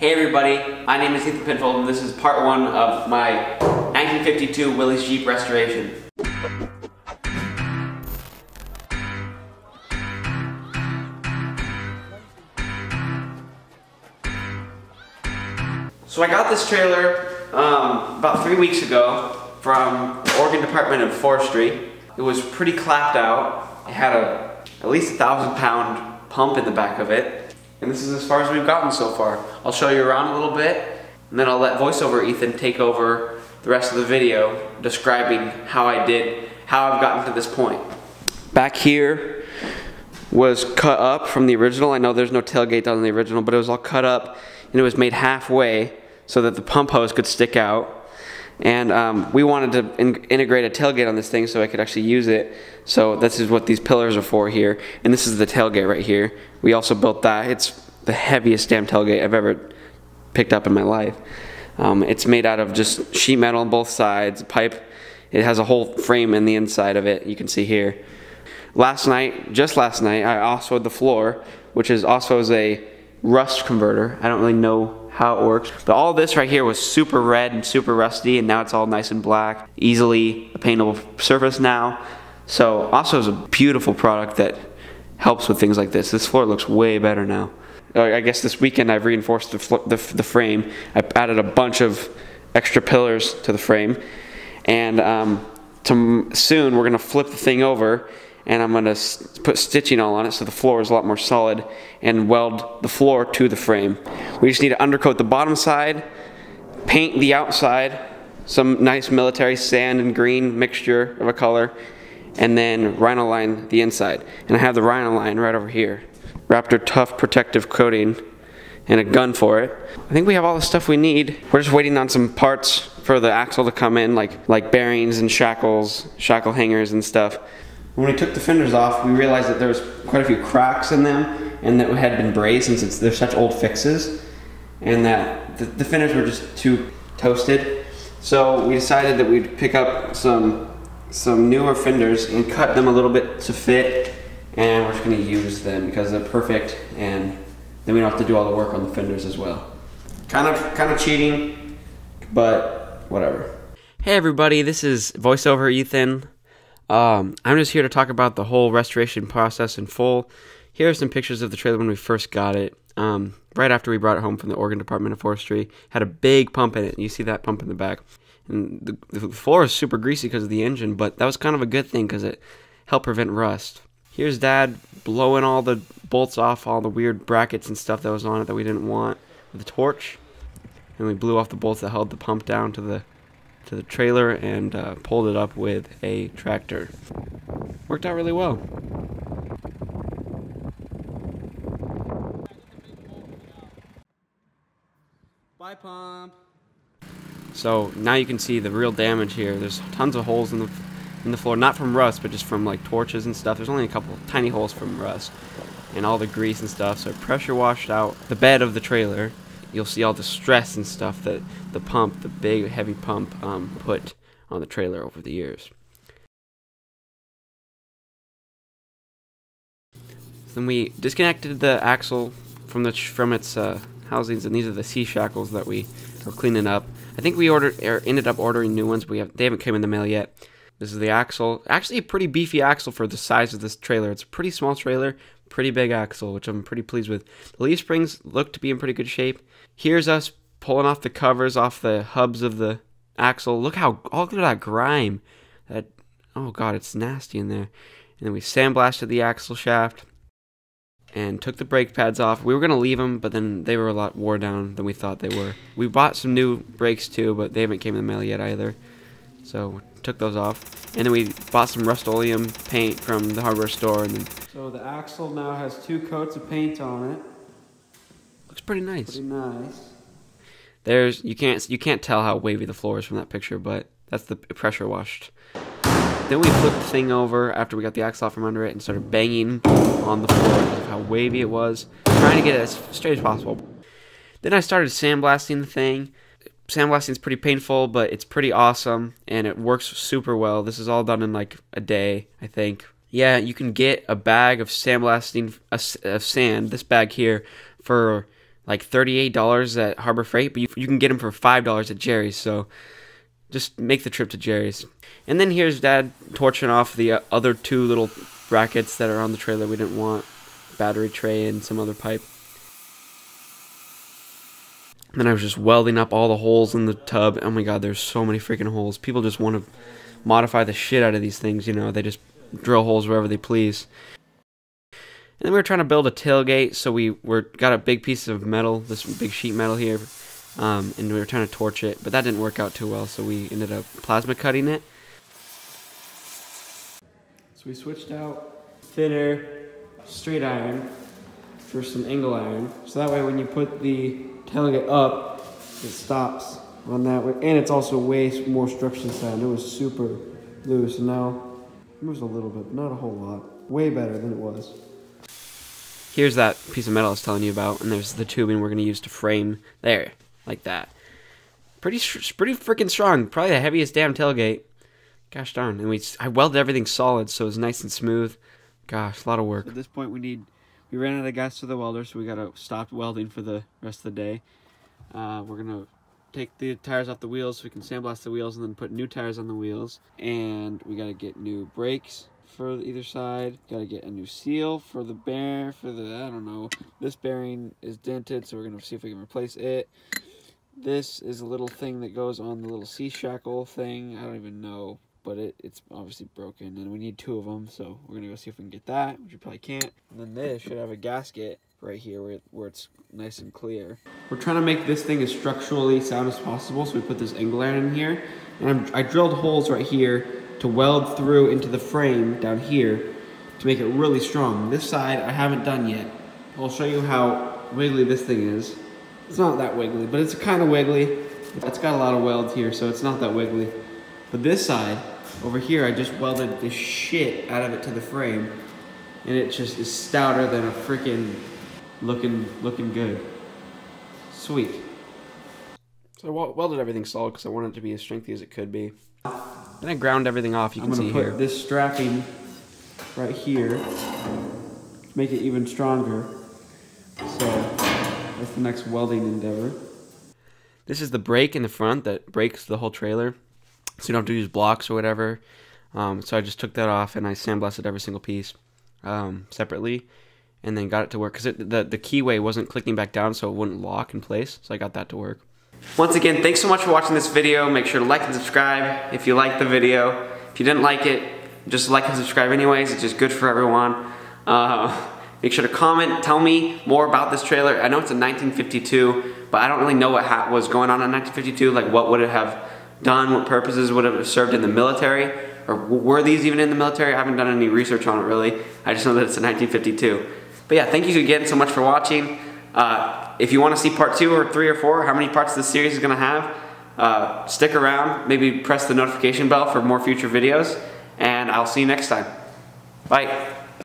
Hey everybody, my name is Ethan Pinfold and this is part one of my 1952 Willys Jeep restoration. So I got this trailer about 3 weeks ago from the Oregon Department of Forestry. It was pretty clapped out. It had at least 1,000-pound pump in the back of it. And this is as far as we've gotten so far. I'll show you around a little bit, and then I'll let voiceover Ethan take over the rest of the video describing how I've gotten to this point. Back here was cut up from the original. I know there's no tailgate on the original, but it was all cut up and it was made halfway so that the pump hose could stick out. And we wanted to integrate a tailgate on this thing so I could actually use it. So this is what these pillars are for here. And this is the tailgate right here. We also built that. It's the heaviest damn tailgate I've ever picked up in my life. It's made out of just sheet metal on both sides, pipe. It has a whole frame in the inside of it, you can see here. Just last night, I ossoed the floor, which is also a rust converter. I don't really know how it works, but all this right here was super red and super rusty, and now it's all nice and black, easily a paintable surface now. So also is a beautiful product that helps with things like this. This floor looks way better now. I guess this weekend I've reinforced the frame. I added a bunch of extra pillars to the frame, and soon we're gonna flip the thing over, and I'm gonna put stitching all on it so the floor is a lot more solid and weld the floor to the frame. We just need to undercoat the bottom side, paint the outside, some nice military sand and green mixture of a color, and then rhino line the inside. And I have the rhino line right over here. Raptor Tough protective coating and a gun for it. I think we have all the stuff we need. We're just waiting on some parts for the axle to come in, like bearings and shackles, shackle hangers and stuff. When we took the fenders off, we realized that there was quite a few cracks in them and that had been brazed since they're such old fixes, and that the fenders were just too toasted. So we decided that we'd pick up some newer fenders and cut them a little bit to fit, and we're just going to use them because they're perfect, and then we don't have to do all the work on the fenders as well. Kind of cheating, but whatever. Hey everybody, this is voiceover Ethan. I'm just here to talk about the whole restoration process in full. Here are some pictures of the trailer when we first got it. Right after we brought it home from the Oregon Department of Forestry. Had a big pump in it. You see that pump in the back. And the floor is super greasy because of the engine, but that was kind of a good thing because it helped prevent rust. Here's Dad blowing all the bolts off, all the weird brackets and stuff that was on it that we didn't want with a torch. And we blew off the bolts that held the pump down to the trailer and pulled it up with a tractor. Worked out really well. Bye, pump. So now you can see the real damage here. There's tons of holes in the floor, not from rust, but just from like torches and stuff. There's only a couple tiny holes from rust and all the grease and stuff. So it pressure washed out the bed of the trailer. You'll see all the stress and stuff that the big heavy pump put on the trailer over the years. Then we disconnected the axle from its housings, and these are the C-shackles that we are cleaning up. I think we ended up ordering new ones, but they haven't come in the mail yet. This is the axle. Actually a pretty beefy axle for the size of this trailer. It's a pretty small trailer, pretty big axle, which I'm pretty pleased with. The leaf springs look to be in pretty good shape. Here's us pulling off the covers off the hubs of the axle. Look at that grime. Oh god, it's nasty in there. And then we sandblasted the axle shaft and took the brake pads off. We were going to leave them, but then they were a lot wore down than we thought they were. We bought some new brakes too, but they haven't came in the mail yet either. So took those off. And then we bought some Rust-Oleum paint from the hardware store. So the axle now has 2 coats of paint on it. Looks pretty nice. Pretty nice. You can't tell how wavy the floor is from that picture, but that's the pressure washed. Then we flipped the thing over after we got the axle off from under it and started banging on the floor because of how wavy it was, trying to get it as straight as possible. Then I started sandblasting the thing. Sandblasting is pretty painful, but it's pretty awesome, and it works super well. This is all done in like a day, I think. Yeah, you can get a bag of sandblasting of sand, this bag here, for like $38 at Harbor Freight, but you can get them for $5 at Jerry's, so just make the trip to Jerry's. And then here's Dad torching off the other two little brackets that are on the trailer we didn't want. Battery tray and some other pipe. And then I was just welding up all the holes in the tub. Oh my god, there's so many freaking holes. People just want to modify the shit out of these things, you know. They just drill holes wherever they please. And then we were trying to build a tailgate, so we got a big piece of metal, this big sheet metal here, and we were trying to torch it, but that didn't work out too well, so we ended up plasma cutting it. So we switched out thinner straight iron for some angle iron, so that way when you put the tailgate up, it stops on that way, and it's also way more stretched inside. It was super loose, and now it moves a little bit, but not a whole lot. Way better than it was. Here's that piece of metal I was telling you about, and there's the tubing we're going to use to frame there, like that. Pretty freaking strong. Probably the heaviest damn tailgate. Gosh darn. And I welded everything solid, so it was nice and smooth. Gosh, a lot of work. So at this point, we ran out of gas to the welder, so we got to stop welding for the rest of the day. We're going to take the tires off the wheels so we can sandblast the wheels and then put new tires on the wheels. And we got to get new brakes for either side. Got to get a new seal for the I don't know. This bearing is dented, so we're going to see if we can replace it. This is a little thing that goes on the little C-shackle thing. I don't even know, but it's obviously broken, and we need two of them, so we're going to go see if we can get that, which we probably can't. And then this should have a gasket right here where it's nice and clear. We're trying to make this thing as structurally sound as possible, so we put this angle iron in here, and I drilled holes right here to weld through into the frame down here to make it really strong. This side I haven't done yet. I'll show you how wiggly this thing is. It's not that wiggly, but it's kind of wiggly. It's got a lot of weld here, so it's not that wiggly. But this side, over here, I just welded the shit out of it to the frame, and it just is stouter than a freaking looking good. Sweet. So I welded everything solid because I wanted it to be as strengthy as it could be. Then I ground everything off, you can see here. I'm going to put this strapping right here to make it even stronger. So that's the next welding endeavor. This is the brake in the front that brakes the whole trailer, so you don't have to use blocks or whatever. So I just took that off and I sandblasted every single piece separately, and then got it to work because the keyway wasn't clicking back down, so it wouldn't lock in place. So I got that to work. Once again, thanks so much for watching this video. Make sure to like and subscribe if you liked the video. If you didn't like it, just like and subscribe anyways. It's just good for everyone. Make sure to comment, tell me more about this trailer. I know it's a 1952, but I don't really know what was going on in 1952. Like, what would it have done? What purposes would it have served in the military? Or were these even in the military? I haven't done any research on it really. I just know that it's a 1952. But yeah, thank you again so much for watching. If you want to see part 2 or 3 or 4, how many parts this series is going to have, stick around. Maybe press the notification bell for more future videos. And I'll see you next time. Bye.